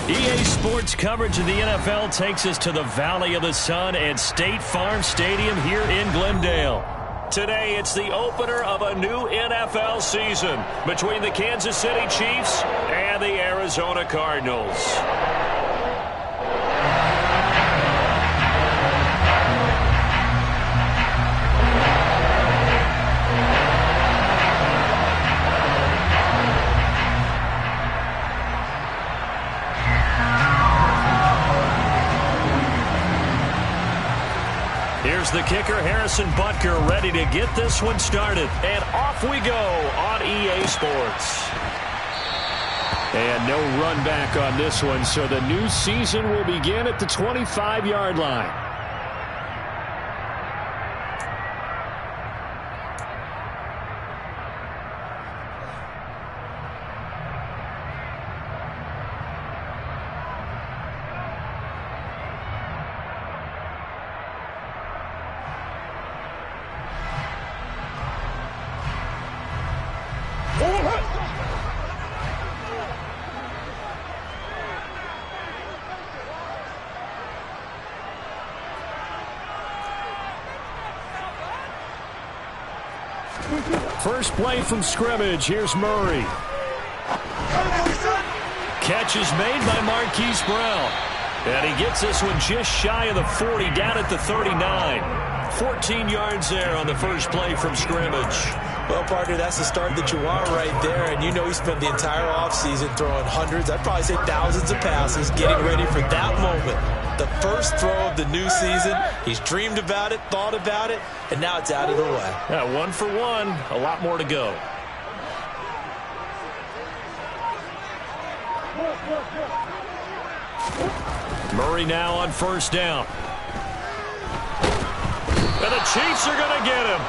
EA Sports coverage of the NFL takes us to the Valley of the Sun and State Farm Stadium here in Glendale. Today, it's the opener of a new NFL season between the Kansas City Chiefs and the Arizona Cardinals. Here's the kicker, Harrison Butker, ready to get this one started. And off we go on EA Sports. And no run back on this one, so the new season will begin at the 25-yard line. First play from scrimmage. Here's Murray. Catch is made by Marquise Brown. And he gets this one just shy of the 40, down at the 39. 14 yards there on the first play from scrimmage. Well, partner, that's the start that you want right there. And you know he spent the entire offseason throwing hundreds, I'd probably say thousands of passes, getting ready for that moment. The first throw of the new season. He's dreamed about it, thought about it, and now it's out of the way. Yeah, 1 for 1. A lot more to go. Murray now on first down. And the Chiefs are going to get him.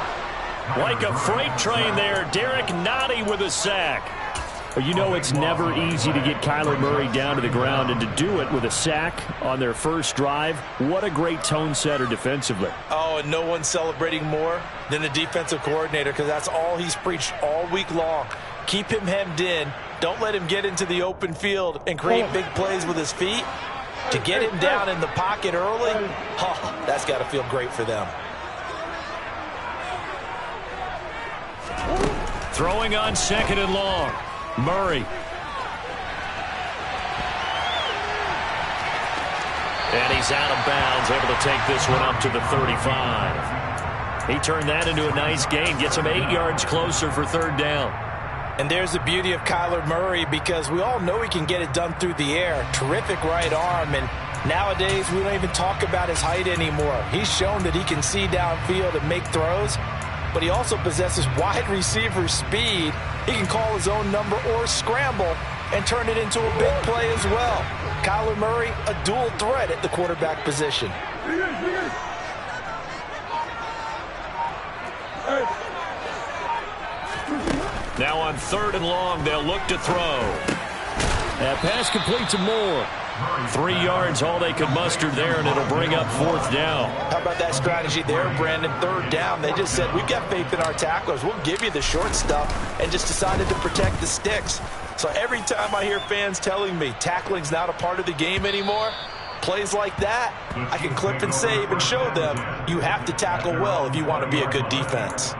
Like a freight train there, Derek Nottie with a sack. Well, you know it's never easy to get Kyler Murray down to the ground, and to do it with a sack on their first drive, what a great tone setter defensively. Oh, and no one's celebrating more than the defensive coordinator, because that's all he's preached all week long. Keep him hemmed in. Don't let him get into the open field and create big plays with his feet. To get him down in the pocket early, oh, that's got to feel great for them. Throwing on second and long. Murray. And he's out of bounds, able to take this one up to the 35. He turned that into a nice gain, gets him 8 yards closer for third down. And there's the beauty of Kyler Murray, because we all know he can get it done through the air. Terrific right arm, and nowadays we don't even talk about his height anymore. He's shown that he can see downfield and make throws, but he also possesses wide receiver speed. He can call his own number or scramble and turn it into a big play as well. Kyler Murray, a dual threat at the quarterback position. Now on third and long, they'll look to throw. That pass complete to Moore. 3 yards, all they could muster there, and it'll bring up fourth down. How about that strategy there, Brandon? Third down, they just said, we've got faith in our tacklers. We'll give you the short stuff, and just decided to protect the sticks. So every time I hear fans telling me tackling's not a part of the game anymore, plays like that, I can clip and save and show them you have to tackle well if you want to be a good defense.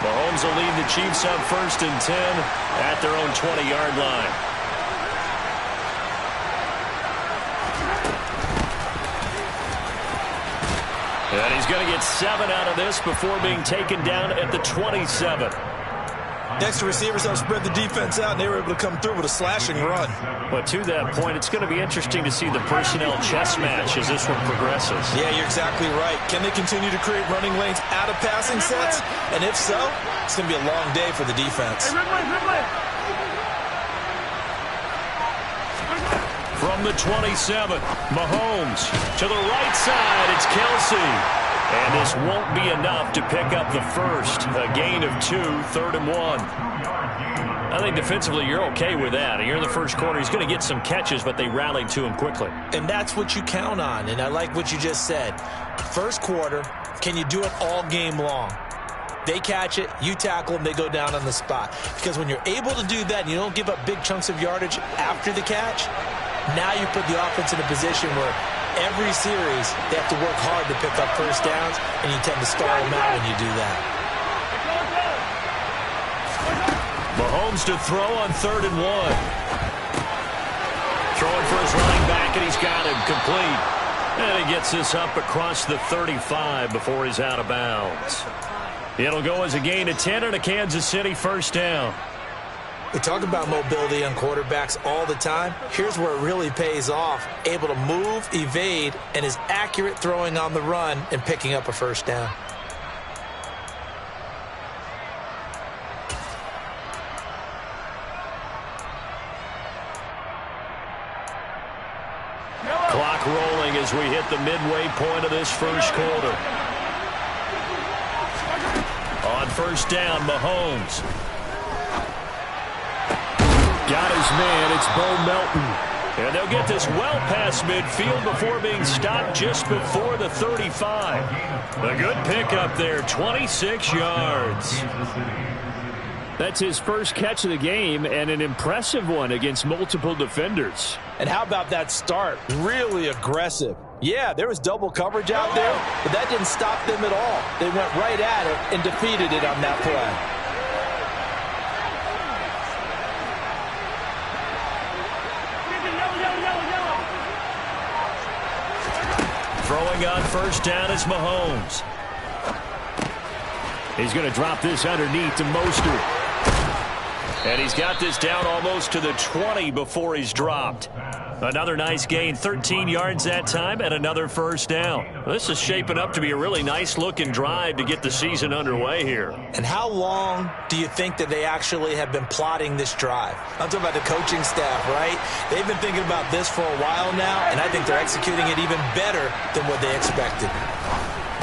Mahomes will lead the Chiefs up 1st and 10 at their own 20-yard line. And he's going to get 7 out of this before being taken down at the 27. Next to receivers help spread the defense out, and they were able to come through with a slashing run. But to that point, it's going to be interesting to see the personnel chess match as this one progresses. Yeah, you're exactly right. Can they continue to create running lanes out of passing sets? And if so, it's going to be a long day for the defense. From the 27, Mahomes to the right side. It's Kelsey. And this won't be enough to pick up the first. A gain of 2, 3rd and 1. I think defensively you're okay with that. Here in the first quarter, he's going to get some catches, but they rallied to him quickly. And that's what you count on, and I like what you just said. First quarter, can you do it all game long? They catch it, you tackle them, they go down on the spot. Because when you're able to do that and you don't give up big chunks of yardage after the catch, now you put the offense in a position where every series they have to work hard to pick up first downs, and you tend to stall them out when you do that. Mahomes to throw on 3rd and 1. Throwing for his running back, and he's got him complete. And he gets this up across the 35 before he's out of bounds. It'll go as a gain of 10 and a Kansas City first down. We talk about mobility on quarterbacks all the time. Here's where it really pays off. Able to move, evade, and is accurate throwing on the run and picking up a first down. Clock rolling as we hit the midway point of this first quarter. On first down, Mahomes. Got his man. It's Bo Melton. And they'll get this well past midfield before being stopped just before the 35. A good pickup there, 26 yards. That's his first catch of the game, and an impressive one against multiple defenders. And how about that start? Really aggressive. Yeah, there was double coverage out there, but that didn't stop them at all. They went right at it and defeated it on that play. Throwing on first down is Mahomes. He's going to drop this underneath to Mostert. And he's got this down almost to the 20 before he's dropped. Another nice gain, 13 yards that time, and another first down. This is shaping up to be a really nice-looking drive to get the season underway here. And how long do you think that they actually have been plotting this drive? I'm talking about the coaching staff, right? They've been thinking about this for a while now, and I think they're executing it even better than what they expected.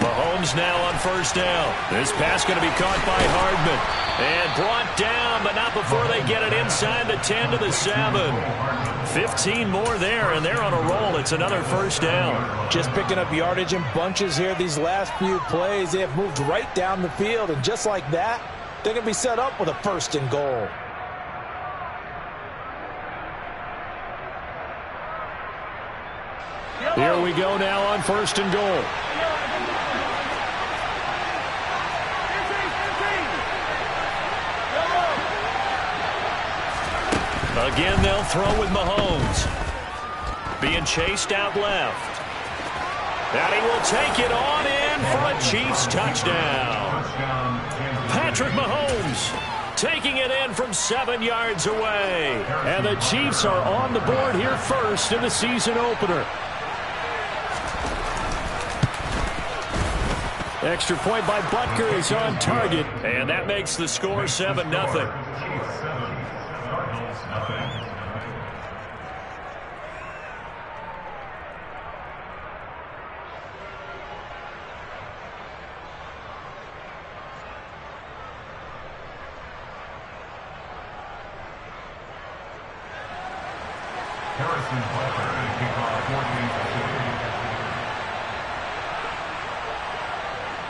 Mahomes now on first down. This pass going to be caught by Hardman. And brought down, but not before they get it inside the 10 to the 7. 15 more there, and they're on a roll. It's another first down. Just picking up yardage in bunches here these last few plays. They have moved right down the field, and just like that, they're going to be set up with a first and goal. Here we go now on first and goal. Again, they'll throw with Mahomes. Being chased out left. And he will take it on in for a Chiefs touchdown. Patrick Mahomes taking it in from 7 yards away. And the Chiefs are on the board here first in the season opener. Extra point by Butker is on target. And that makes the score 7-0.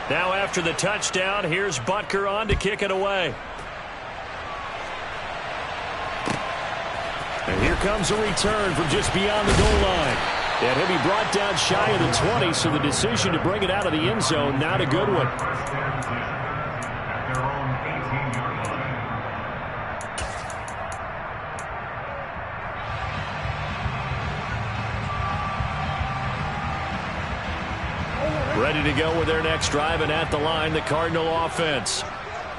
Now after the touchdown, here's Butker on to kick it away. And here comes a return from just beyond the goal line. And he'll be brought down shy of the 20, so the decision to bring it out of the end zone, not a good one. Ready to go with their next drive, and at the line, the Cardinal offense.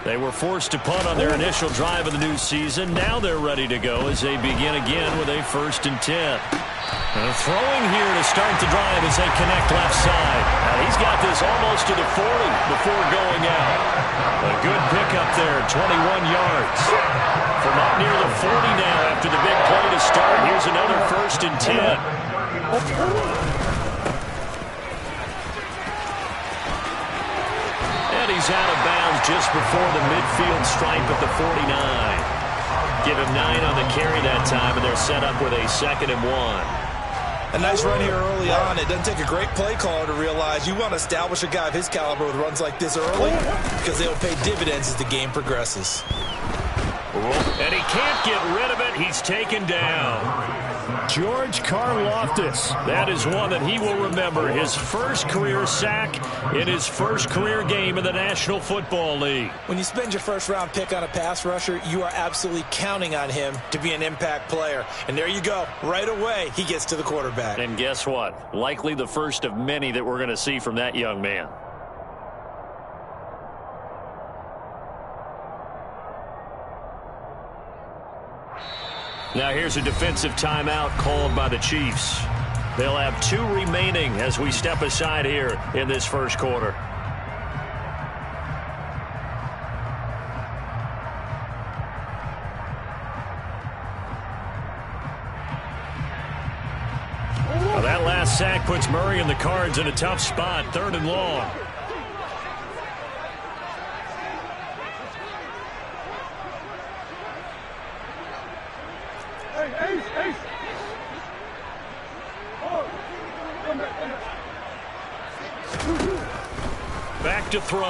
They were forced to punt on their initial drive of the new season. Now they're ready to go as they begin again with a 1st and 10. And throwing here to start the drive as they connect left side. Now he's got this almost to the 40 before going out. A good pickup there, 21 yards. From up near the 40 now after the big play to start. Here's another 1st and 10. he's out of bounds just before the midfield stripe at the 49. Give him 9 on the carry that time, and they're set up with a 2nd and 1. A nice run here early on. It doesn't take a great play caller to realize you want to establish a guy of his caliber with runs like this early because they'll pay dividends as the game progresses. And he can't get rid of it. He's taken down. George Karlaftis. That is one that he will remember. His first career sack in his first career game in the National Football League. When you spend your first-round pick on a pass rusher, you are absolutely counting on him to be an impact player. And there you go. Right away, he gets to the quarterback. And guess what? Likely the first of many that we're going to see from that young man. Now here's a defensive timeout called by the Chiefs. They'll have 2 remaining as we step aside here in this first quarter. Well, that last sack puts Murray and the Cards in a tough spot, 3rd and long. Back to throw.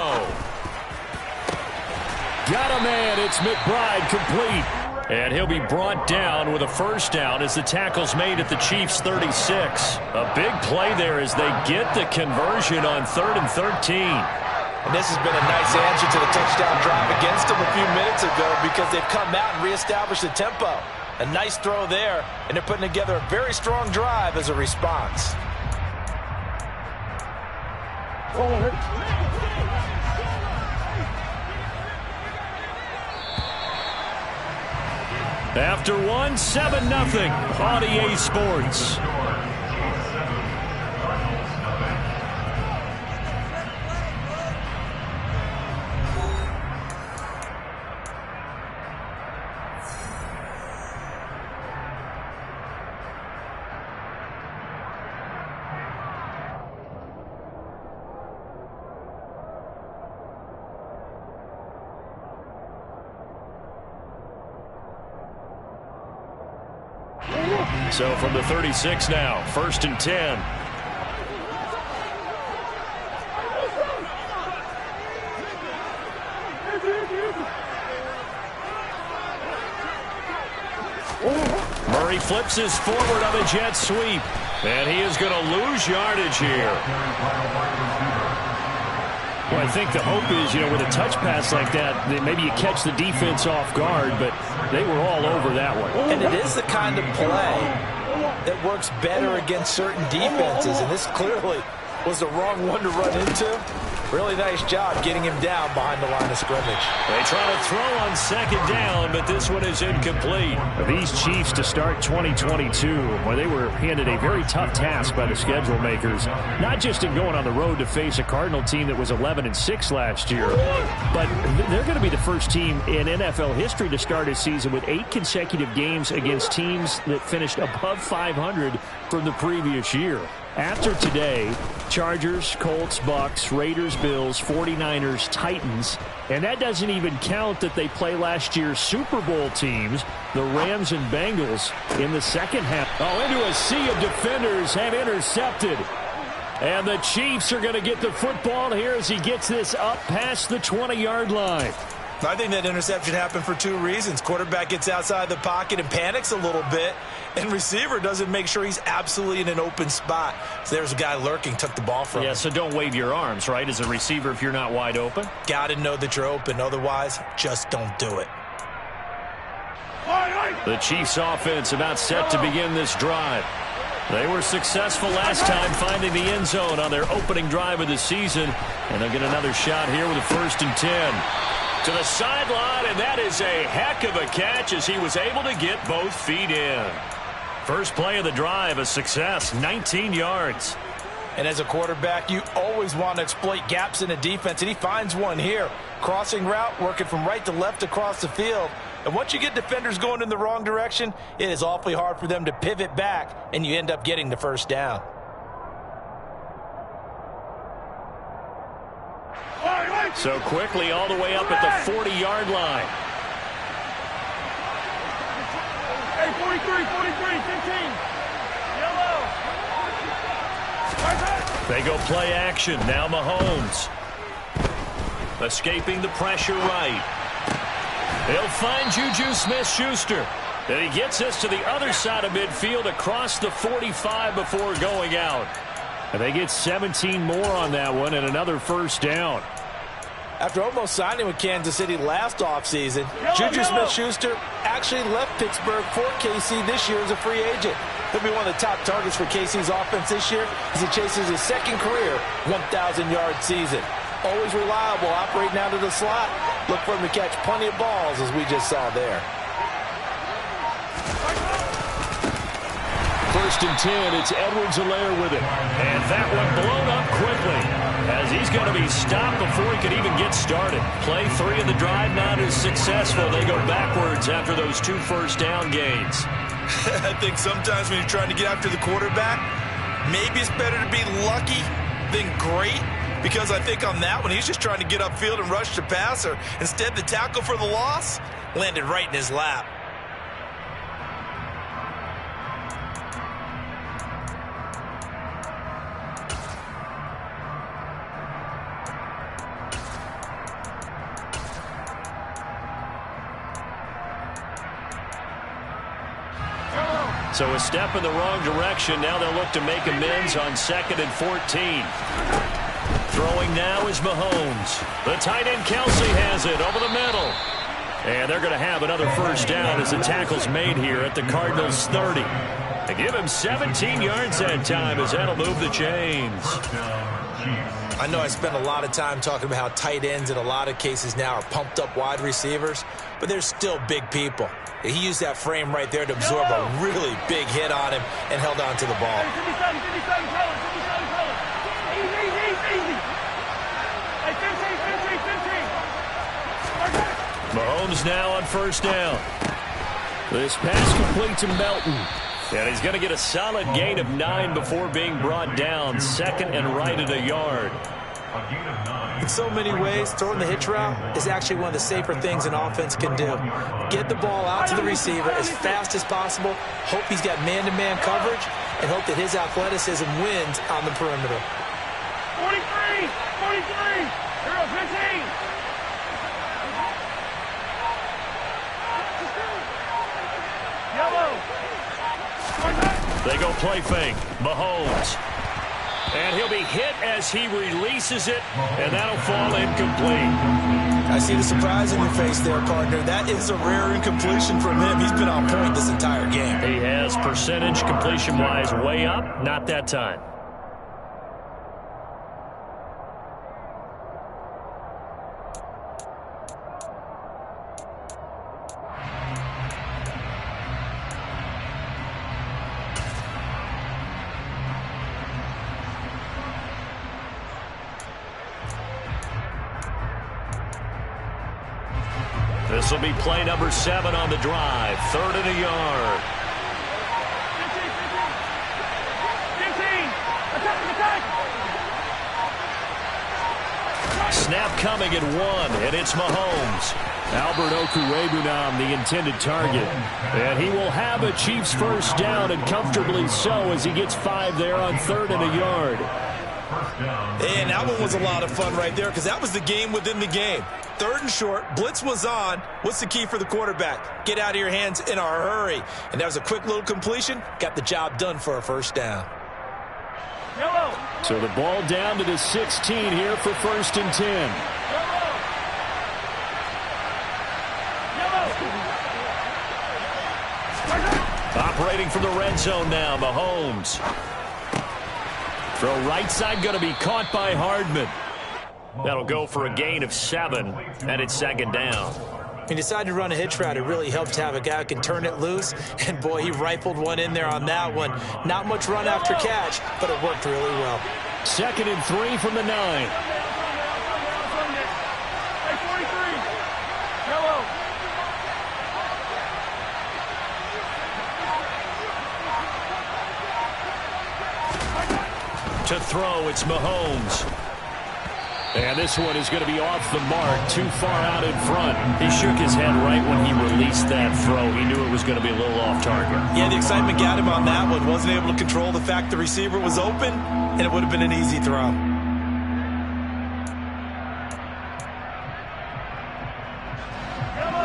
Got a man. It's McBride complete. And he'll be brought down with a first down as the tackle's made at the Chiefs' 36. A big play there as they get the conversion on 3rd and 13. And this has been a nice answer to the touchdown drive against them a few minutes ago because they've come out and reestablished the tempo. A nice throw there, and they're putting together a very strong drive as a response. After 1, 7-0 on EA Sports. So from the 36 now, 1st and 10. Murray flips his forward on a jet sweep. And he is going to lose yardage here. Well, I think the hope is, with a touch pass like that maybe you catch the defense off guard, but they were all over that one. And it is the kind of play that works better against certain defenses, and this clearly was the wrong one to run into. Really nice job getting him down behind the line of scrimmage. They try to throw on 2nd down, but this one is incomplete. These Chiefs to start 2022, well, they were handed a very tough task by the schedule makers, not just in going on the road to face a Cardinal team that was 11-6 last year, but they're going to be the first team in NFL history to start a season with 8 consecutive games against teams that finished above 500 from the previous year. After today, Chargers, Colts, Bucks, Raiders, Bills, 49ers, Titans, and that doesn't even count that they play last year's Super Bowl teams, the Rams and Bengals, in the second half. Oh, into a sea of defenders have intercepted. And the Chiefs are going to get the football here as he gets this up past the 20-yard line. I think that interception happened for 2 reasons. Quarterback gets outside the pocket and panics a little bit, and receiver doesn't make sure he's absolutely in an open spot. So there's a guy lurking, took the ball from him. Yeah, so don't wave your arms, right, as a receiver if you're not wide open. Got to know that you're open. Otherwise, just don't do it. The Chiefs offense about set to begin this drive. They were successful last time finding the end zone on their opening drive of the season, and they'll get another shot here with a 1st and 10. To the sideline, and that is a heck of a catch as he was able to get both feet in. First play of the drive, a success, 19 yards. And as a quarterback, you always want to exploit gaps in the defense, and he finds one here. Crossing route, working from right to left across the field. And once you get defenders going in the wrong direction, it is awfully hard for them to pivot back, and you end up getting the first down. So quickly all the way up at the 40-yard line. Hey, 43, 15. Yellow. They go play action. Now Mahomes. Escaping the pressure right. He'll find Juju Smith-Schuster. And he gets us to the other side of midfield across the 45 before going out. And they get 17 more on that one and another first down. After almost signing with Kansas City last offseason, Juju Smith-Schuster actually left Pittsburgh for KC this year as a free agent. He'll be one of the top targets for KC's offense this year as he chases his second career 1,000-yard season. Always reliable, operating out of the slot. Look for him to catch plenty of balls, as we just saw there. First and 10, it's Edwards-Helaire with it. And that one blown up quickly as he's going to be stopped before he could even get started. Play 3 of the drive not as successful. They go backwards after those 2 first down gains. I think sometimes when you're trying to get after the quarterback, maybe it's better to be lucky than great. Because I think on that one, he's just trying to get upfield and rush the passer. Instead, the tackle for the loss landed right in his lap. So a step in the wrong direction. Now they'll look to make amends on 2nd and 14. Throwing now is Mahomes. The tight end Kelsey has it over the middle. And they're going to have another first down as the tackle's made here at the Cardinals' 30. They give him 17 yards that time as that'll move the chains. I know I spent a lot of time talking about how tight ends in a lot of cases now are pumped up wide receivers, but they're still big people. He used that frame right there to absorb a really big hit on him and held on to the ball. Mahomes now on first down. This pass complete to Melton. And he's going to get a solid gain of 9 before being brought down. 2nd and right at a yard. In so many ways, throwing the hitch route is actually one of the safer things an offense can do. Get the ball out to the receiver as fast as possible, hope he's got man-to-man coverage, and hope that his athleticism wins on the perimeter. 43, 15. Yellow. They go play fake. Mahomes. And he'll be hit as he releases it, and that'll fall incomplete. I see the surprise in your face there, partner. That is a rare incompletion from him. He's been on point this entire game. He has percentage completion-wise way up. Not that time. This will be play number 7 on the drive. 3rd and a yard. 15. Attack. Snap coming at 1, and it's Mahomes. Albert Okwuegbunam, the intended target. And he will have a Chiefs first down, and comfortably so, as he gets 5 there on 3rd and a yard. And that one was a lot of fun right there because that was the game within the game. 3rd and short, blitz was on. What's the key for the quarterback? Get out of your hands in a hurry. And that was a quick little completion. Got the job done for a first down. Yellow. So the ball down to the 16 here for 1st and 10. Operating from the red zone now, Mahomes. Throw right side going to be caught by Hardman. That'll go for a gain of 7, and it's 2nd down. He decided to run a hitch route. It really helped to have a guy who can turn it loose. And, boy, he rifled one in there on that one. Not much run after catch, but it worked really well. 2nd and 3 from the 9. To throw, it's Mahomes. And this one is going to be off the mark, too far out in front. He shook his head right when he released that throw. He knew it was going to be a little off target. Yeah, the excitement got him on that one. Wasn't able to control the fact the receiver was open, and it would have been an easy throw.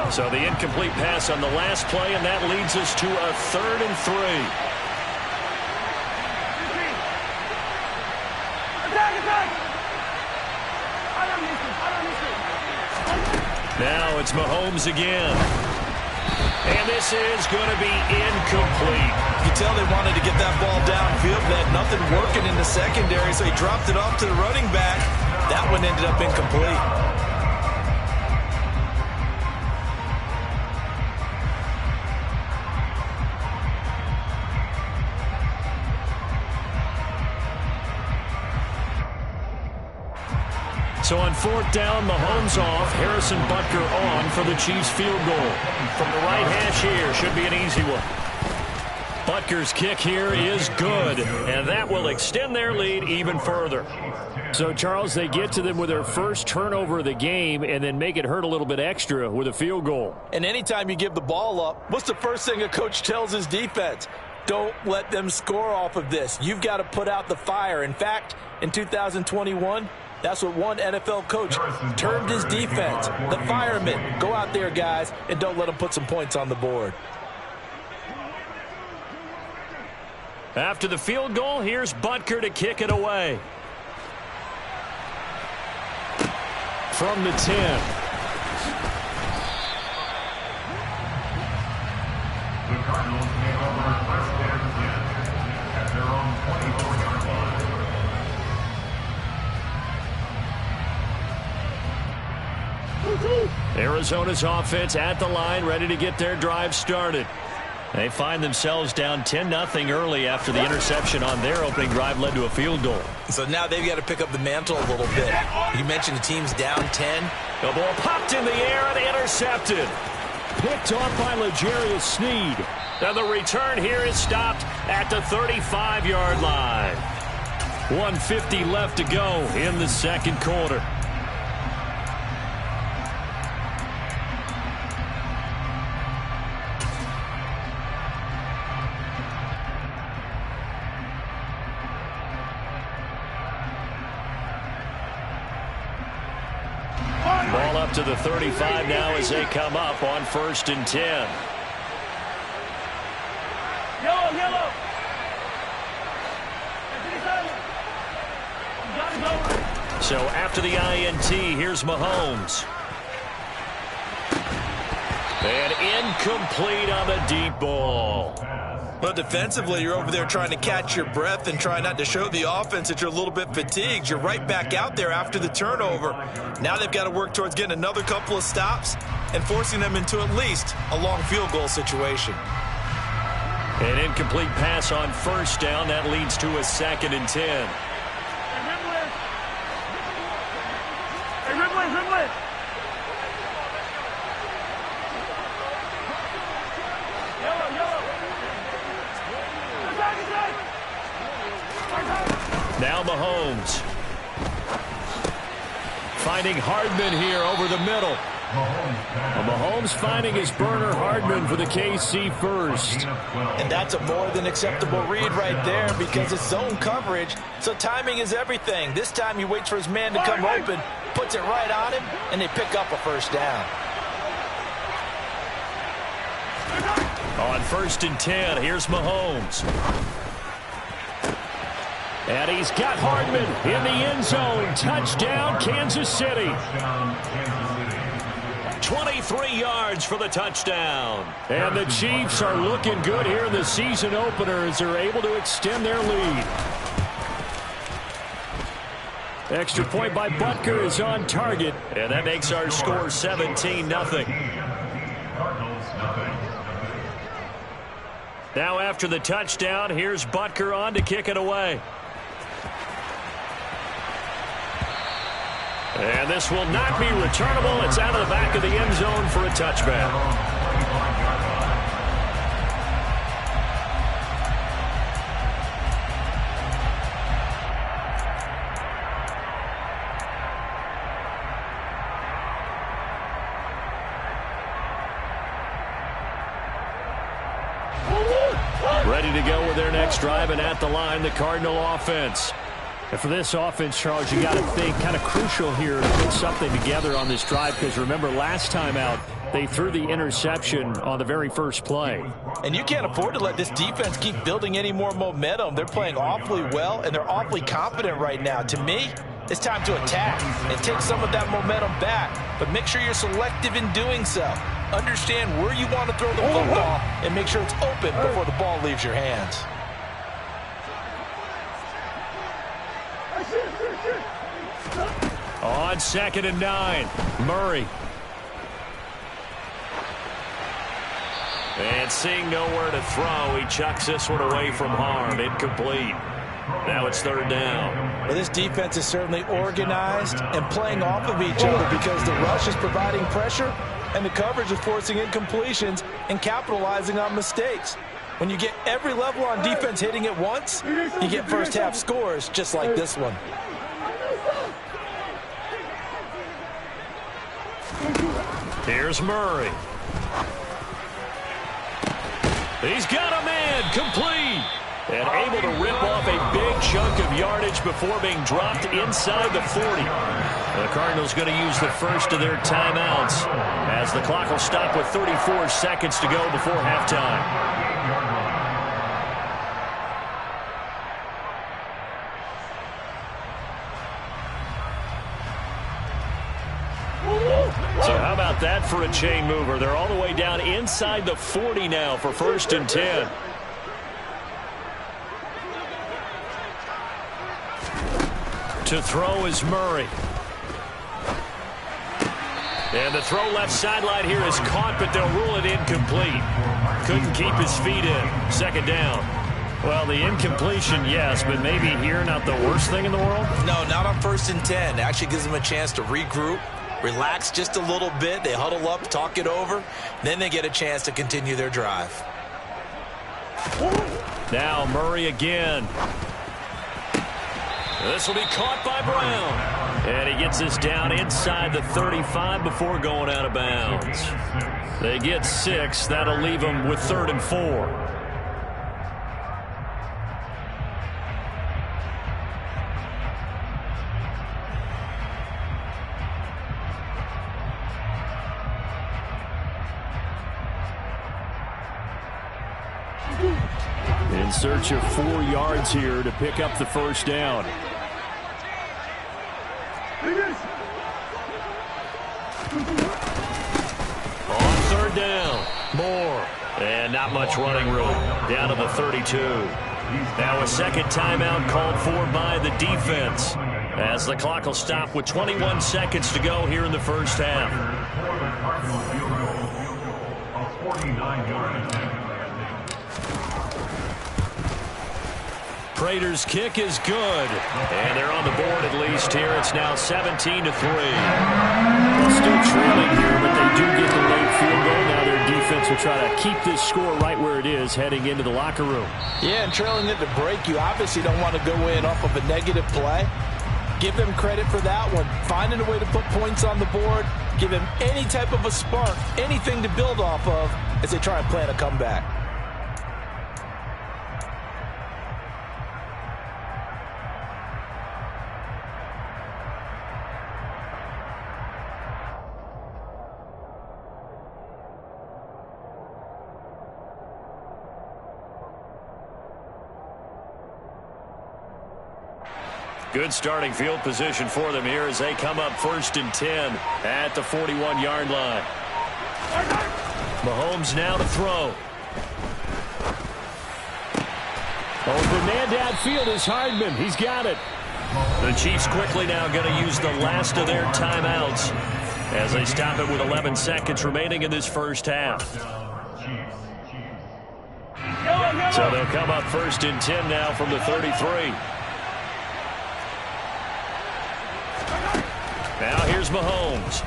So the incomplete pass on the last play, and that leads us to a 3rd and 3. Now it's Mahomes again. And this is going to be incomplete. You can tell they wanted to get that ball downfield. They had nothing working in the secondary, so he dropped it off to the running back. That one ended up incomplete. So on 4th down, Mahomes off, Harrison Butker on for the Chiefs field goal. From the right hash here, should be an easy one. Butker's kick here is good, and that will extend their lead even further. So, Charles, they get to them with their first turnover of the game and then make it hurt a little bit extra with a field goal. And anytime you give the ball up, what's the first thing a coach tells his defense? Don't let them score off of this. You've got to put out the fire. In fact, in 2021, that's what one NFL coach termed his defense. The firemen. Go out there, guys, and don't let them put some points on the board. After the field goal, here's Butker to kick it away. From the 10. The Cardinals came over first down and 10 at their own 24-yard line. Arizona's offense at the line, ready to get their drive started. They find themselves down 10-0 early after the interception on their opening drive led to a field goal. So now they've got to pick up the mantle a little bit. You mentioned the team's down 10. The ball popped in the air and intercepted. Picked off by L'Jarius Sneed. Now the return here is stopped at the 35-yard line. 1:50 left to go in the second quarter. Ball up to the 35 now as they come up on 1st and 10. Yellow, yellow. So after the INT, here's Mahomes. And incomplete on the deep ball. Well, defensively, you're over there trying to catch your breath and try not to show the offense that you're a little bit fatigued. You're right back out there after the turnover. Now they've got to work towards getting another couple of stops and forcing them into at least a long field goal situation. An incomplete pass on 1st down. That leads to a 2nd and 10. Now Mahomes. Finding Hardman here over the middle. Mahomes finding his burner Hardman for the KC first. And that's a more than acceptable read right there because it's zone coverage, so timing is everything. This time he waits for his man to come open, puts it right on him, and they pick up a 1st down. On 1st and 10, here's Mahomes. And he's got Hardman in the end zone. Touchdown, Kansas City. 23 yards for the touchdown. And the Chiefs are looking good here in the season opener as they're able to extend their lead. Extra point by Butker is on target. And that makes our score 17-0. Now after the touchdown, here's Butker on to kick it away. And this will not be returnable. It's out of the back of the end zone for a touchback. Ready to go with their next drive, and at the line, the Cardinal offense. And for this offense, Charles, you got to think kind of crucial here to put something together on this drive, because remember last time out, they threw the interception on the very first play. And you can't afford to let this defense keep building any more momentum. They're playing awfully well, and they're awfully confident right now. To me, it's time to attack and take some of that momentum back, but make sure you're selective in doing so. Understand where you want to throw the football and make sure it's open before the ball leaves your hands. On 2nd and 9, Murray. And seeing nowhere to throw, he chucks this one away from harm. Incomplete. Now it's 3rd down. Well, this defense is certainly organized and playing off of each other because the rush is providing pressure and the coverage is forcing incompletions and capitalizing on mistakes. When you get every level on defense hitting at once, you get first half scores just like this one. Here's Murray. He's got a man, complete. And able to rip off a big chunk of yardage before being dropped inside the 40. The Cardinals going to use the first of their timeouts as the clock will stop with 34 seconds to go before halftime. So how about that for a chain mover? They're all the way down inside the 40 now for 1st and 10. To throw is Murray. And the throw left sideline here is caught, but they'll rule it incomplete. Couldn't keep his feet in. 2nd down. Well, the incompletion, yes, but maybe here not the worst thing in the world? No, not on 1st and 10. Actually gives them a chance to regroup, relax just a little bit. They huddle up, talk it over. Then they get a chance to continue their drive. Now Murray again. This will be caught by Brown. And he gets this down inside the 35 before going out of bounds. They get 6. That'll leave them with 3rd and 4. In search of 4 yards here to pick up the 1st down. On 3rd down, Moore. And not much running room. Down to the 32. Now a 2nd timeout called for by the defense, as the clock will stop with 21 seconds to go here in the 1st half. A 49-yard attempt. Prater's kick is good. And they're on the board at least here. It's now 17-3. Well, still trailing here, but they do get the late field goal. Now their defense will try to keep this score right where it is heading into the locker room. Yeah, and trailing at the break, you obviously don't want to go in off of a negative play. Give them credit for that one. Finding a way to put points on the board. Give them any type of a spark, anything to build off of as they try and plan a comeback. Good starting field position for them here as they come up 1st and 10 at the 41-yard line. Mahomes now to throw. Open man downfield is Hardman. He's got it. The Chiefs quickly now going to use the last of their timeouts as they stop it with 11 seconds remaining in this 1st half. So they'll come up 1st and 10 now from the 33. Now here's Mahomes.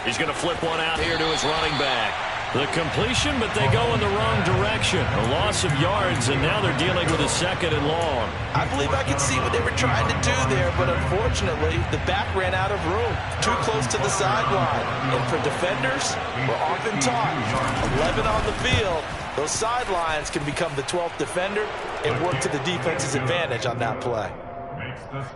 He's going to flip one out here to his running back. The completion, but they go in the wrong direction. A loss of yards, and now they're dealing with a 2nd and long. I believe I can see what they were trying to do there, but unfortunately, the back ran out of room. Too close to the sideline. And for defenders, we're often taught 11 on the field, those sidelines can become the 12th defender and work to the defense's advantage on that play.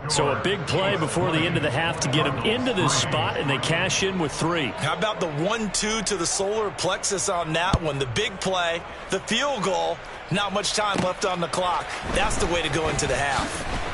So a big play before the end of the half to get them into this spot, and they cash in with 3. How about the 1-2 to the solar plexus on that one? The big play, the field goal, not much time left on the clock. That's the way to go into the half.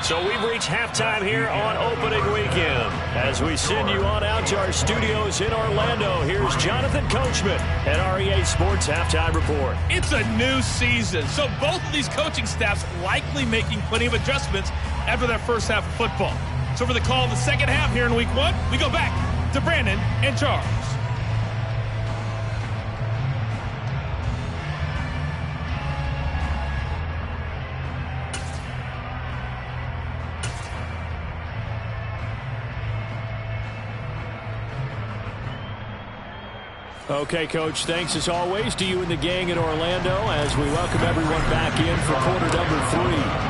So we've reached halftime here on opening weekend. As we send you on out to our studios in Orlando, here's Jonathan Coachman at REA Sports Halftime Report. It's a new season, so both of these coaching staffs likely making plenty of adjustments after their first half of football. So for the call of the second half here in week 1, we go back to Brandon and Charles. Okay, Coach, thanks as always to you and the gang in Orlando as we welcome everyone back in for quarter number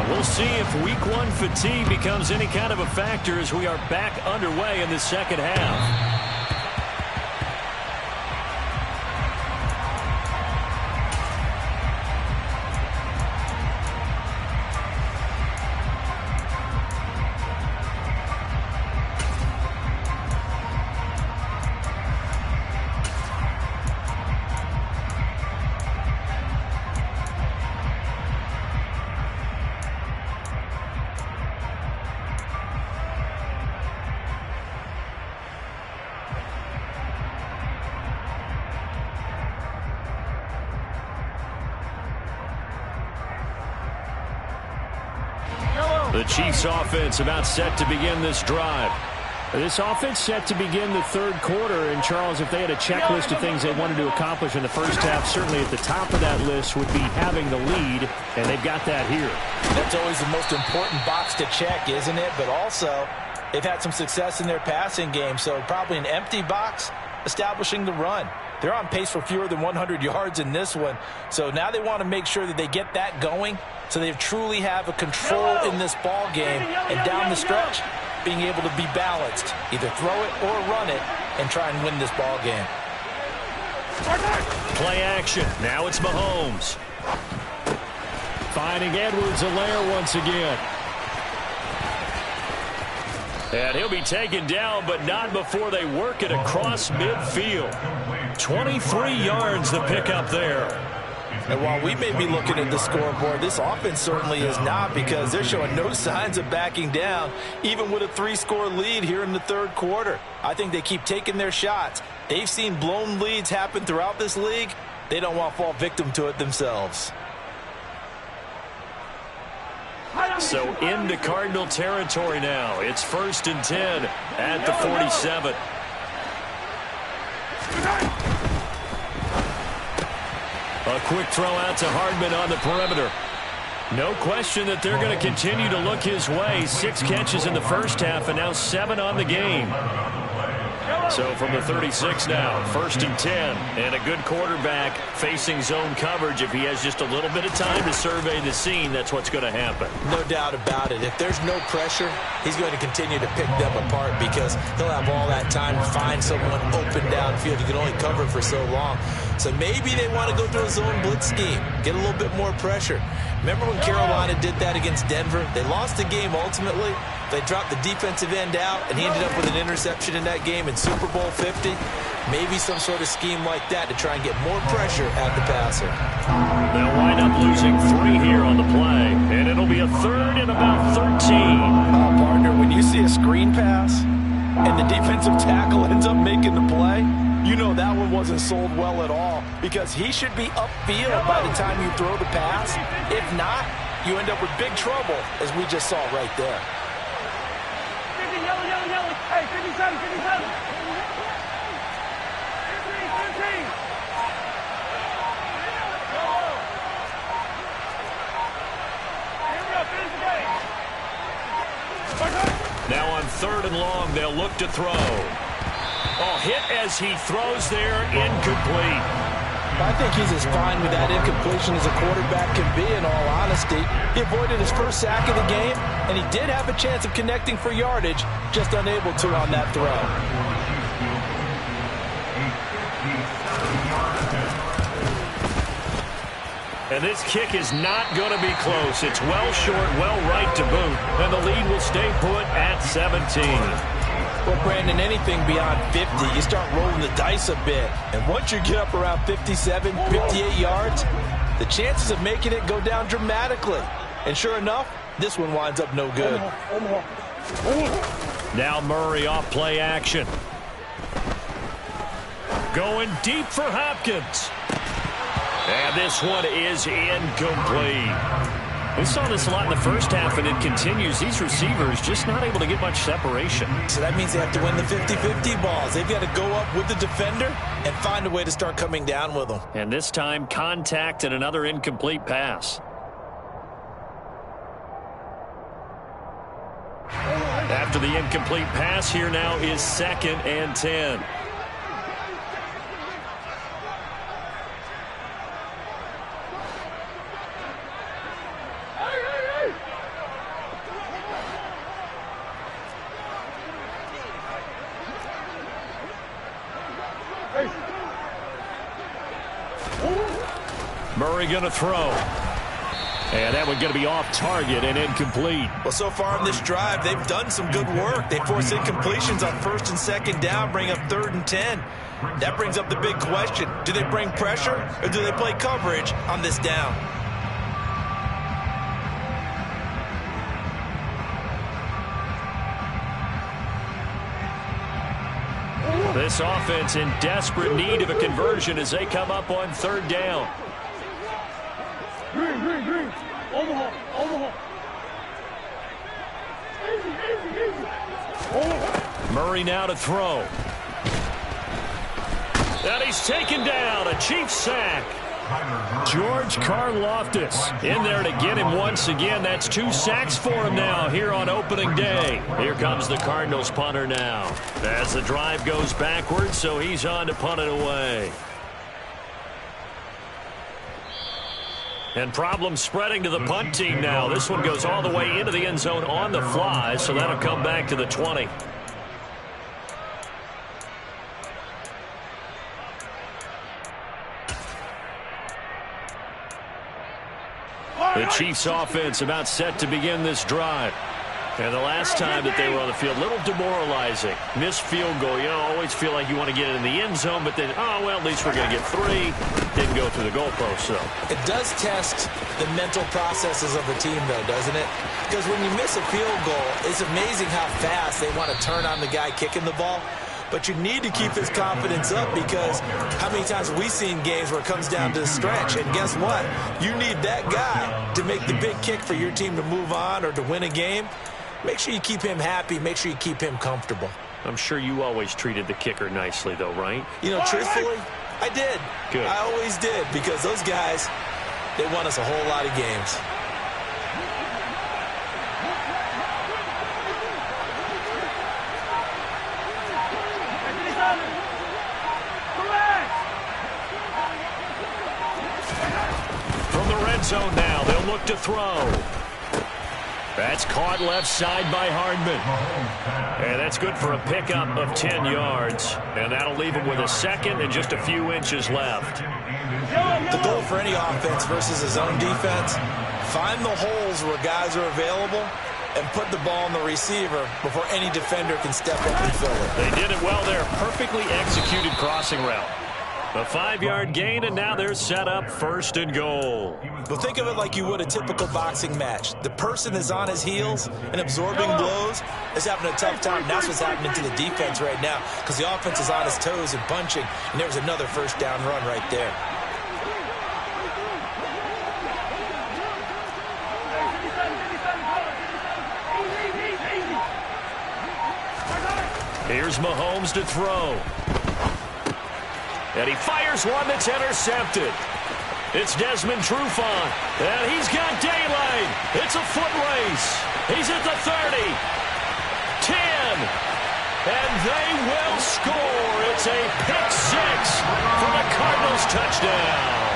3. We'll see if week 1 fatigue becomes any kind of a factor as we are back underway in the second half. The Chiefs offense about set to begin this drive. This offense set to begin the third quarter. And, Charles, if they had a checklist of things they wanted to accomplish in the first half, certainly at the top of that list would be having the lead, and they've got that here. That's always the most important box to check, isn't it? But also, they've had some success in their passing game, so probably an empty box establishing the run. They're on pace for fewer than 100 yards in this one, so now they want to make sure that they get that going so they truly have a control in this ball game, and down the stretch, being able to be balanced, either throw it or run it, and try and win this ball game. Play action. Now it's Mahomes. Finding Edwards-Helaire once again. And he'll be taken down, but not before they work it across midfield. 23 yards the pickup there. And while we may be looking at the scoreboard, this offense certainly is not, because they're showing no signs of backing down, even with a 3-score lead here in the third quarter. I think they keep taking their shots. They've seen blown leads happen throughout this league. They don't want to fall victim to it themselves. So into Cardinal territory now. It's 1st and 10 at the 47. A quick throw out to Hardman on the perimeter. No question that they're going to continue to look his way. 6 catches in the first half and now 7 on the game. So from the 36 now, 1st and 10, and a good quarterback facing zone coverage. If he has just a little bit of time to survey the scene, that's what's going to happen. No doubt about it. If there's no pressure, he's going to continue to pick them apart, because he'll have all that time to find someone open downfield. He can only cover for so long. So maybe they want to go to a zone blitz scheme, get a little bit more pressure. Remember when Carolina did that against Denver? They lost the game ultimately. They dropped the defensive end out, and he ended up with an interception in that game in Super Bowl 50. Maybe some sort of scheme like that to try and get more pressure at the passer. They'll wind up losing 3 here on the play, and it'll be a 3rd and about 13. Partner, when you see a screen pass and the defensive tackle ends up making the play, you know that one wasn't sold well at all, because he should be upfield by the time you throw the pass. If not, you end up with big trouble, as we just saw right there. Hey, 57, 57. 15. Now on 3rd and long, they'll look to throw. Oh, hit as he throws there, incomplete. I think he's as fine with that incompletion as a quarterback can be, in all honesty. He avoided his first sack of the game, and he did have a chance of connecting for yardage, just unable to on that throw. And this kick is not going to be close. It's well short, well right to boot. And the lead will stay put at 17. Well, Brandon, anything beyond 50, you start rolling the dice a bit. And once you get up around 57, 58 yards, the chances of making it go down dramatically. And sure enough, this one winds up no good. Now Murray off play action. Going deep for Hopkins. And this one is incomplete. We saw this a lot in the first half, and it continues. These receivers just not able to get much separation. So that means they have to win the 50-50 balls. They've got to go up with the defender and find a way to start coming down with them. And this time, contact and another incomplete pass. After the incomplete pass, here now is 2nd and 10. Murray going to throw. And that one going to be off target and incomplete. Well, so far in this drive, they've done some good work. They force incompletions on 1st and 2nd down, bring up 3rd and 10. That brings up the big question. Do they bring pressure or do they play coverage on this down? This offense in desperate need of a conversion as they come up on 3rd down. Green. Omaha. Murray now to throw. And he's taken down. A Chiefs sack. George Karlaftis in there to get him once again. That's 2 sacks for him now here on opening day. Here comes the Cardinals punter now. As the drive goes backwards, so he's on to punt it away. And problems spreading to the punt team now. This one goes all the way into the end zone on the fly, so that'll come back to the 20. The Chiefs offense about set to begin this drive. And the last time that they were on the field, a little demoralizing. Missed field goal. You know, always feel like you want to get it in the end zone, but then, oh, well, at least we're going to get 3. Didn't go through the goalpost, though. It does test the mental processes of the team, though, doesn't it? Because when you miss a field goal, it's amazing how fast they want to turn on the guy kicking the ball. But you need to keep his confidence up because how many times have we seen games where it comes down to the stretch? And guess what? You need that guy to make the big kick for your team to move on or to win a game. Make sure you keep him happy. Make sure you keep him comfortable. I'm sure you always treated the kicker nicely, though, right? You know, truthfully, I did. Good. I always did because those guys, they won us a whole lot of games. From the red zone now, they'll look to throw. That's caught left side by Hardman. And that's good for a pickup of 10 yards. And that'll leave him with a 2nd and just a few inches left. The goal for any offense versus his own defense, find the holes where guys are available and put the ball in the receiver before any defender can step up and fill it. They did it well there. Perfectly executed crossing route. A 5-yard gain, and now they're set up 1st and goal. Well, think of it like you would a typical boxing match. The person is on his heels and absorbing blows is having a tough time. That's what's happening to the defense right now because the offense is on his toes and punching, and there was another 1st down run right there. Here's Mahomes to throw. And he fires one that's intercepted. It's Desmond Trufant. And he's got daylight. It's a foot race. He's at the 30. 10. And they will score. It's a pick 6 for the Cardinals touchdown.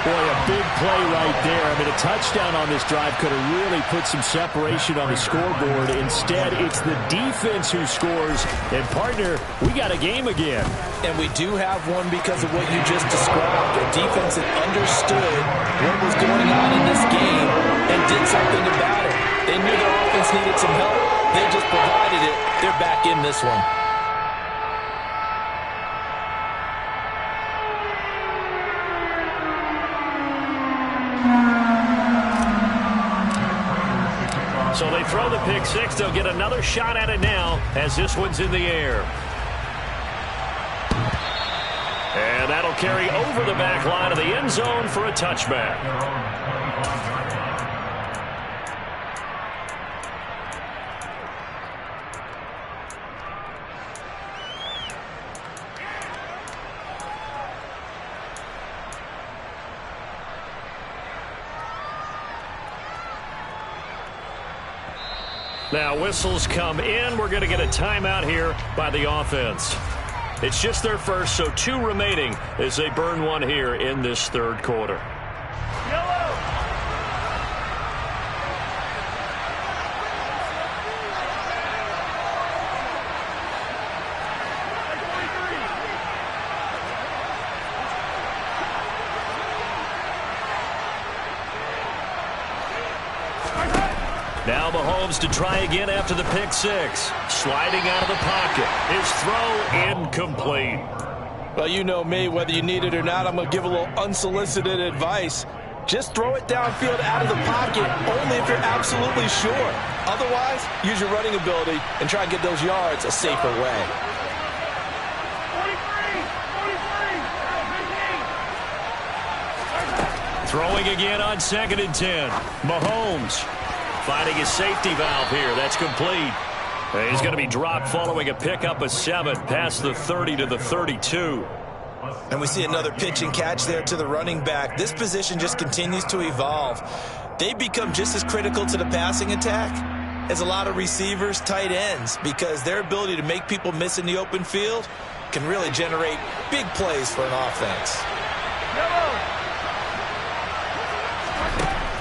Boy, a big play right there. I mean, a touchdown on this drive could have really put some separation on the scoreboard. Instead, it's the defense who scores. And, partner, we got a game again. And we do have one because of what you just described. A defense that understood what was going on in this game and did something about it. They knew their offense needed some help. They just provided it. They're back in this one. So they throw the pick six. They'll get another shot at it now as this one's in the air. And that'll carry over the back line of the end zone for a touchback. Now whistles come in. We're going to get a timeout here by the offense. It's just their first, so 2 remaining as they burn one here in this third quarter. Now Mahomes to try again after the pick six. Sliding out of the pocket. His throw incomplete. Well, you know me, whether you need it or not, I'm going to give a little unsolicited advice. Just throw it downfield out of the pocket only if you're absolutely sure. Otherwise, use your running ability and try and get those yards a safer way. Throwing again on 2nd and 10. Mahomes finding his safety valve here. That's complete. And he's going to be dropped following a pickup of 7 past the 30 to the 32. And we see another pitch and catch there to the running back. This position just continues to evolve. They become just as critical to the passing attack as a lot of receivers, tight ends, because their ability to make people miss in the open field can really generate big plays for an offense.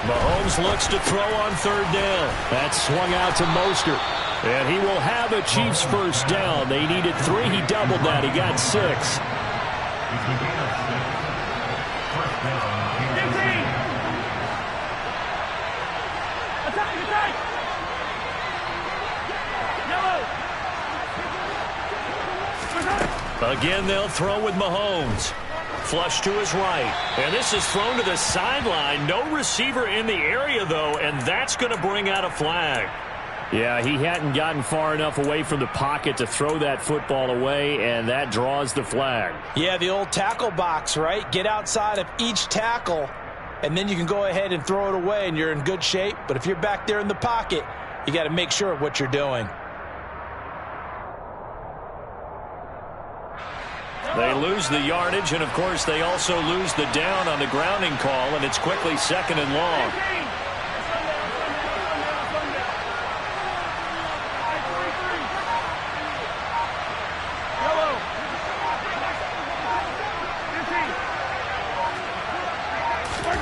Mahomes looks to throw on 3rd down. That swung out to Mostert. And he will have a Chiefs first down. They needed 3. He doubled that. He got 6. Again, they'll throw with Mahomes. Flush to his right. And this is thrown to the sideline. No receiver in the area, though, and that's going to bring out a flag. Yeah, he hadn't gotten far enough away from the pocket to throw that football away, and that draws the flag. Yeah, the old tackle box, right? Get outside of each tackle, and then you can go ahead and throw it away, and you're in good shape. But if you're back there in the pocket, you got to make sure of what you're doing. They lose the yardage, and, of course, they also lose the down on the grounding call, and it's quickly 2nd and long.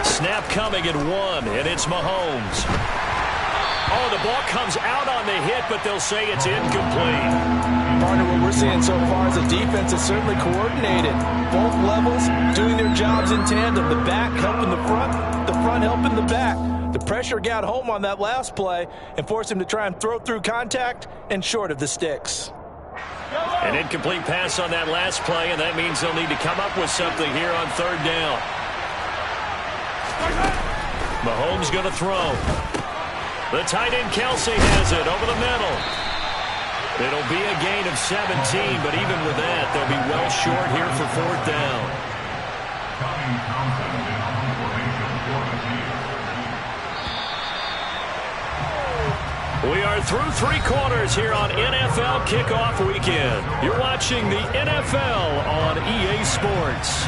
Snap coming at 1, and it's Mahomes. Oh, the ball comes out on the hit, but they'll say it's incomplete. Partner, what we're seeing so far is the defense is certainly coordinated. Both levels doing their jobs in tandem. The back helping the front helping the back. The pressure got home on that last play and forced him to try and throw through contact and short of the sticks. An incomplete pass on that last play, and that means they'll need to come up with something here on 3rd down. Mahomes going to throw. The tight end Kelsey has it over the middle. It'll be a gain of 17, but even with that, they'll be well short here for 4th down. We are through 3 quarters here on NFL Kickoff Weekend. You're watching the NFL on EA Sports.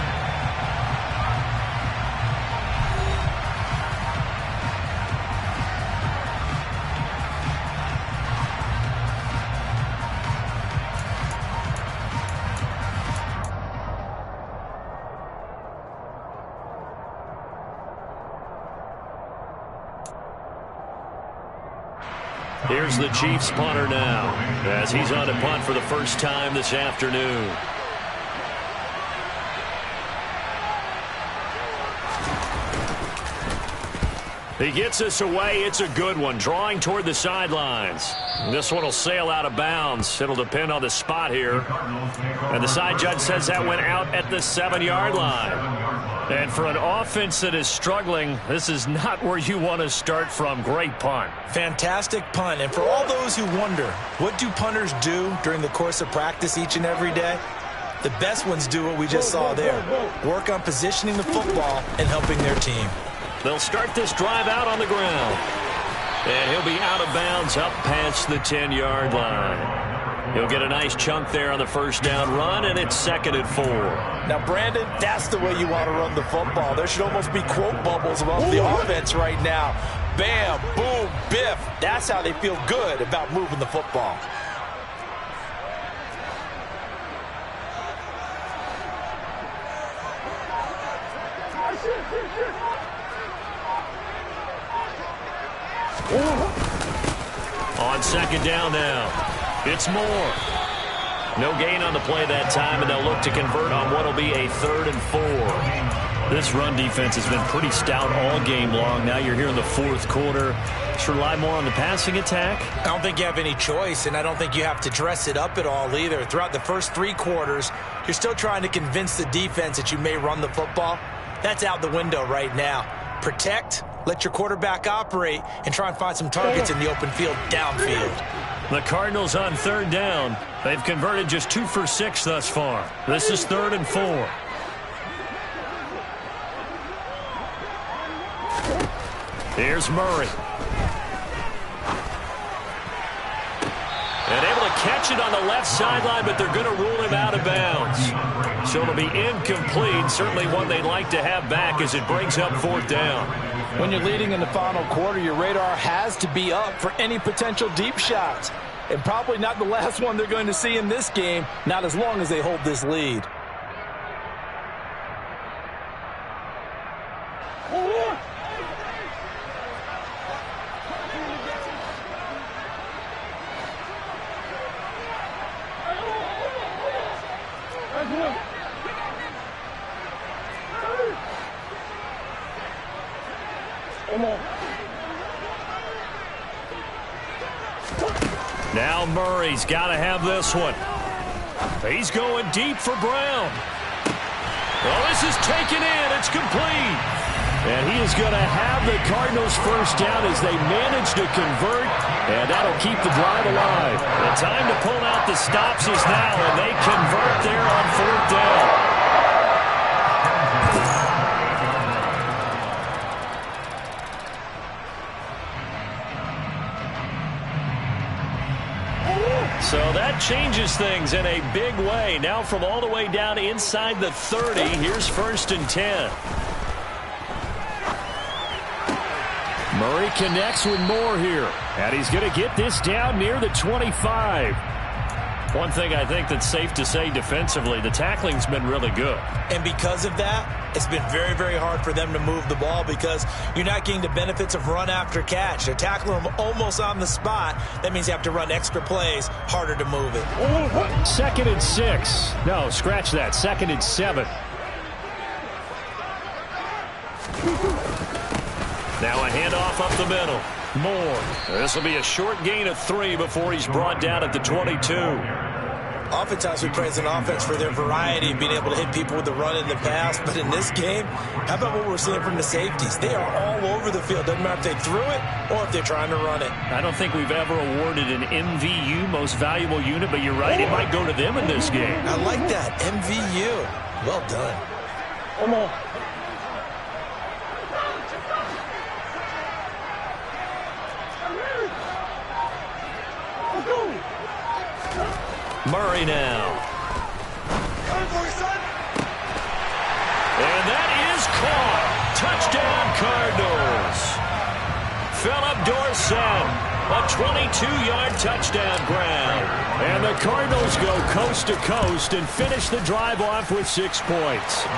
Here's the Chiefs punter now, as he's on to punt for the first time this afternoon. He gets us away. It's a good one, drawing toward the sidelines. This one will sail out of bounds. It'll depend on the spot here. And the side judge says that went out at the 7-yard line. And for an offense that is struggling, this is not where you want to start from. Great punt. Fantastic punt. And for all those who wonder, what do punters do during the course of practice each and every day? The best ones do what we just saw there. Work on positioning the football and helping their team. They'll start this drive out on the ground. And he'll be out of bounds up past the 10-yard line. He'll get a nice chunk there on the first down run, and it's 2nd and 4. Now, Brandon, that's the way you want to run the football. There should almost be quote bubbles above the offense right now. Bam, boom, biff. That's how they feel good about moving the football. On 2nd down now, it's Moore. No gain on the play that time, and they'll look to convert on what will be a 3rd and 4. This run defense has been pretty stout all game long. Now you're here in the 4th quarter. Should rely more on the passing attack. I don't think you have any choice, and I don't think you have to dress it up at all either. Throughout the first 3 quarters, you're still trying to convince the defense that you may run the football. That's out the window right now. Protect, let your quarterback operate, and try and find some targets in the open field downfield. The Cardinals on 3rd down. They've converted just 2 for 6 thus far. This is 3rd and 4. Here's Murray. And able to catch it on the left sideline, but they're going to rule him out of bounds. So it'll be incomplete. Certainly one they'd like to have back as it brings up 4th down. When you're leading in the final quarter, your radar has to be up for any potential deep shots. And probably not the last one they're going to see in this game, not as long as they hold this lead. Now Murray's got to have this one. He's going deep for Brown. Well, this is taken in. It's complete. And he is going to have the Cardinals first down as they manage to convert, and that'll keep the drive alive. The time to pull out the stops is now, and they convert there on 4th down. So that changes things in a big way. Now from all the way down inside the 30, here's 1st and 10. Murray connects with Moore here, and he's going to get this down near the 25. One thing I think that's safe to say defensively, the tackling's been really good. And because of that, it's been very, very hard for them to move the ball because you're not getting the benefits of run after catch. They're tackling them almost on the spot. That means you have to run extra plays, harder to move it. 2nd and 6. No, scratch that. 2nd and 7. Now a handoff up the middle. Moore. This will be a short gain of 3 before he's brought down at the 22. Oftentimes we praise an offense for their variety of being able to hit people with the run and the pass. But in this game, how about what we're seeing from the safeties? They are all over the field. Doesn't matter if they threw it or if they're trying to run it. I don't think we've ever awarded an MVU, most valuable unit, but you're right, it might go to them in this game. I like that. MVU. Well done. Come on. Murray now. And that is caught. Touchdown, Cardinals. Philip Dorsett, a 22-yard touchdown grab. And the Cardinals go coast to coast and finish the drive off with 6 points.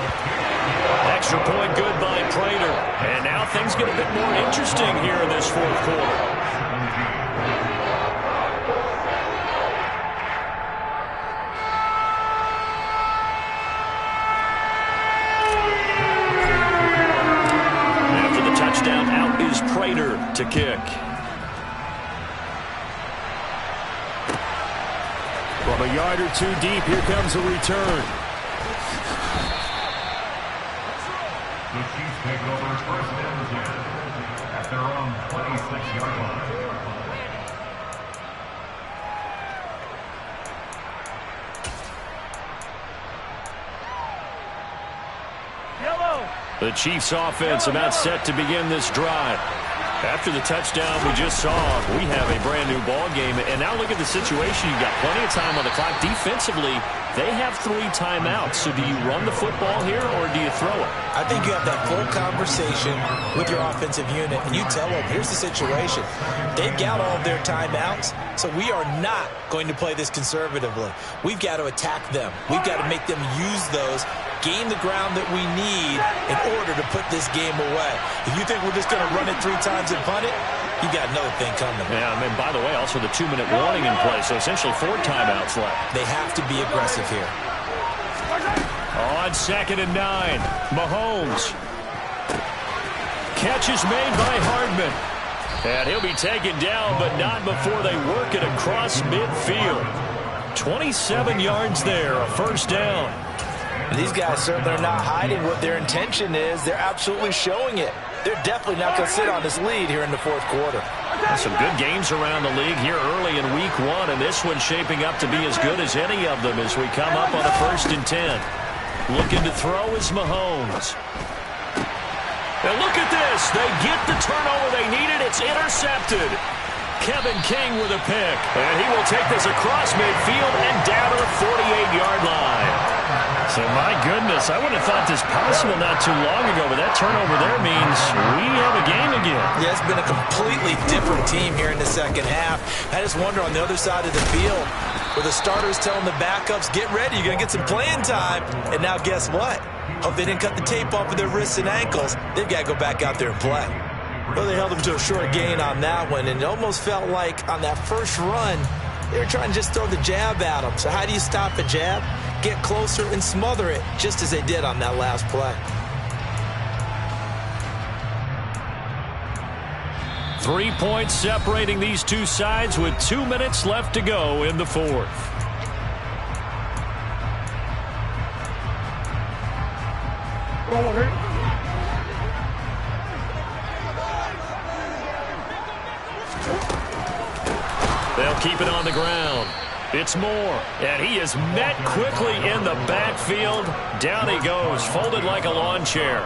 Extra point good by Prater. And now things get a bit more interesting here in this 4th quarter. Here's Prater to kick. From a yard or two deep, here comes a return. The Chiefs take over first and 10 at their own 26-yard line. The Chiefs offense about set to begin this drive. After the touchdown we just saw, we have a brand new ball game. And now look at the situation. You've got plenty of time on the clock. Defensively, they have 3 timeouts. So do you run the football here or do you throw it? I think you have that full conversation with your offensive unit, and you tell them, here's the situation. They've got all of their timeouts, so we are not going to play this conservatively. We've got to attack them. We've got to make them use those, gain the ground that we need in order to put this game away. If you think we're just going to run it 3 times and punt it, you got another thing coming. Yeah, I mean, by the way, also the 2-minute warning in play, so essentially 4 timeouts left. They have to be aggressive here. On 2nd and 9, Mahomes. Catch is made by Hardman. And he'll be taken down, but not before they work it across midfield. 27 yards there, a first down. These guys certainly are not hiding what their intention is. They're absolutely showing it. They're definitely not going to sit on this lead here in the 4th quarter. Some good games around the league here early in week 1, and this one's shaping up to be as good as any of them as we come up on a 1st and 10. Looking to throw is Mahomes. And look at this. They get the turnover they needed. It's intercepted. Kevin King with a pick. And he will take this across midfield and down to the 48-yard line. So, my goodness, I would have thought this possible not too long ago, but that turnover there means we have a game again. Yeah, it's been a completely different team here in the 2nd half. I just wonder on the other side of the field where the starters telling the backups, get ready, you're going to get some playing time. And now guess what? Hope they didn't cut the tape off of their wrists and ankles. They've got to go back out there and play. Well, they held them to a short gain on that one, and it almost felt like on that first run, they were trying to just throw the jab at them. So how do you stop a jab? Get closer and smother it, just as they did on that last play. 3 points separating these two sides with 2 minutes left to go in the 4th. They'll keep it on the ground. It's Moore, and he is met quickly in the backfield. Down he goes, folded like a lawn chair.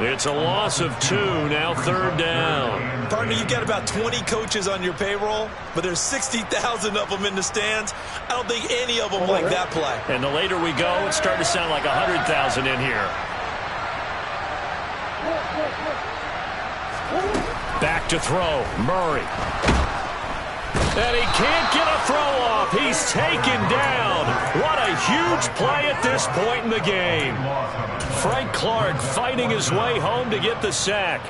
It's a loss of 2, now 3rd down. Partner, you've got about 20 coaches on your payroll, but there's 60,000 of them in the stands. I don't think any of them like that play. And the later we go, it's starting to sound like 100,000 in here. Back to throw, Murray. And he can't get a throw off. He's taken down. What a huge play at this point in the game. Frank Clark fighting his way home to get the sack.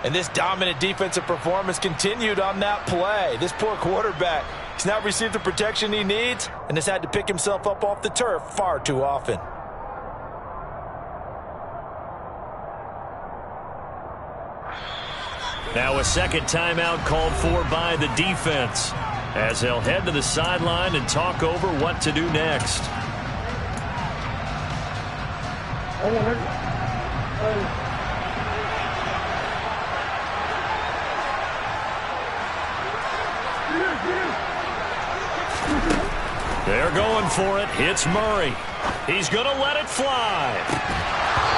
And this dominant defensive performance continued on that play. This poor quarterback has now received the protection he needs and has had to pick himself up off the turf far too often. Now a second timeout called for by the defense as they'll head to the sideline and talk over what to do next. They're going for it. It's Murray. He's going to let it fly.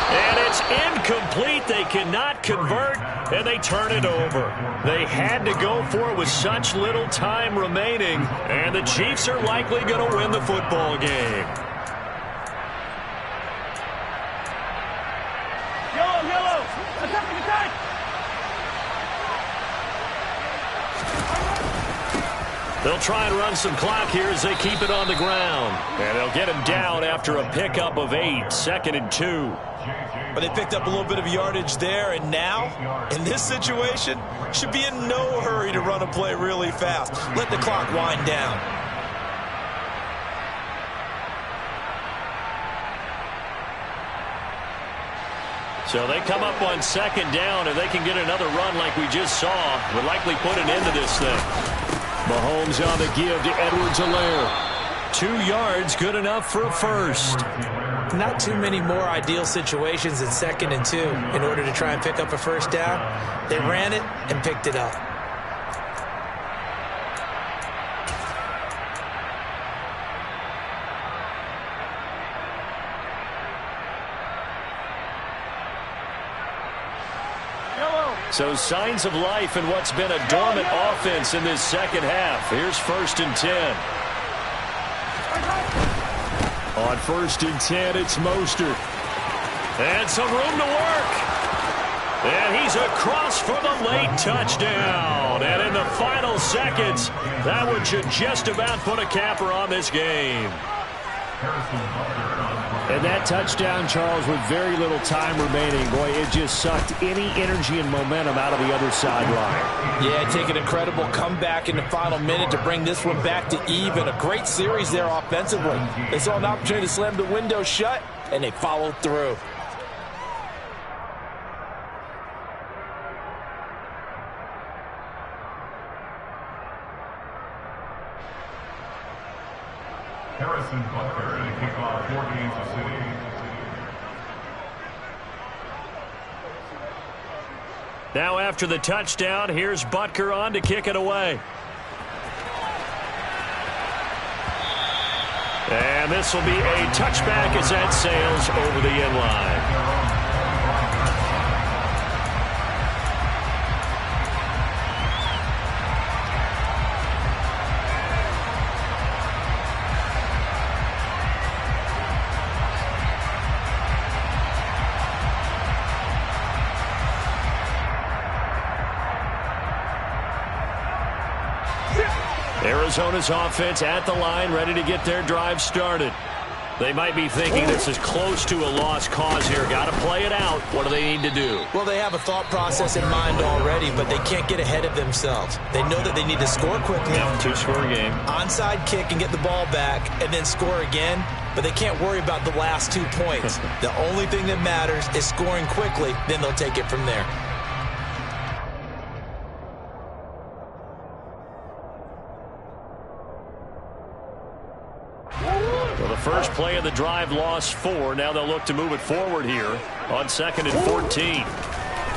And it's incomplete. They cannot convert, and they turn it over. They had to go for it with such little time remaining, and the Chiefs are likely going to win the football game. Yellow. Attack. They'll try and run some clock here as they keep it on the ground. And they'll get him down after a pickup of 8, 2nd and 2. But they picked up a little bit of yardage there, and now, in this situation, should be in no hurry to run a play really fast. Let the clock wind down. So they come up on second down. If they can get another run like we just saw, would likely put an end to this thing. Mahomes on the give to Edwards-Helaire. 2 yards, good enough for a first. Not too many more ideal situations than 2nd and 2 in order to try and pick up a first down. They ran it and picked it up. So signs of life in what's been a dormant offense in this second half. Here's 1st and 10. On 1st and 10, it's Mostert. And some room to work. And he's across for the late touchdown. And in the final seconds, that one should just about put a capper on this game. And that touchdown, Charles, with very little time remaining, boy, it just sucked any energy and momentum out of the other sideline. Yeah, take an incredible comeback in the final minute to bring this one back to even. A great series there offensively. They saw an opportunity to slam the window shut, and they followed through. Harrison Butker to kick off for Kansas City. Now after the touchdown, here's Butker on to kick it away. And this will be a touchback as that sails over the end line. Arizona's offense at the line, ready to get their drive started. They might be thinking this is close to a lost cause here. Got to play it out. What do they need to do? Well, they have a thought process in mind already, but they can't get ahead of themselves. They know that they need to score quickly. Yeah, 2-score game. Onside kick and get the ball back and then score again, but they can't worry about the last 2 points. The only thing that matters is scoring quickly, then they'll take it from there. First play of the drive lost 4. Now they'll look to move it forward here on 2nd and 14.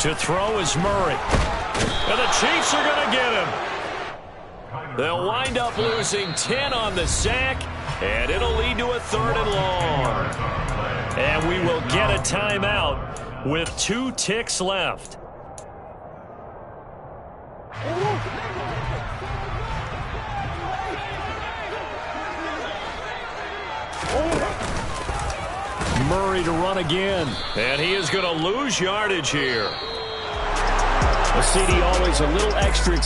To throw is Murray. And the Chiefs are going to get him. They'll wind up losing 10 on the sack, and it'll lead to a 3rd and long. And we will get a timeout with 2 ticks left. Murray to run again. And he is going to lose yardage here. A CD always a little extra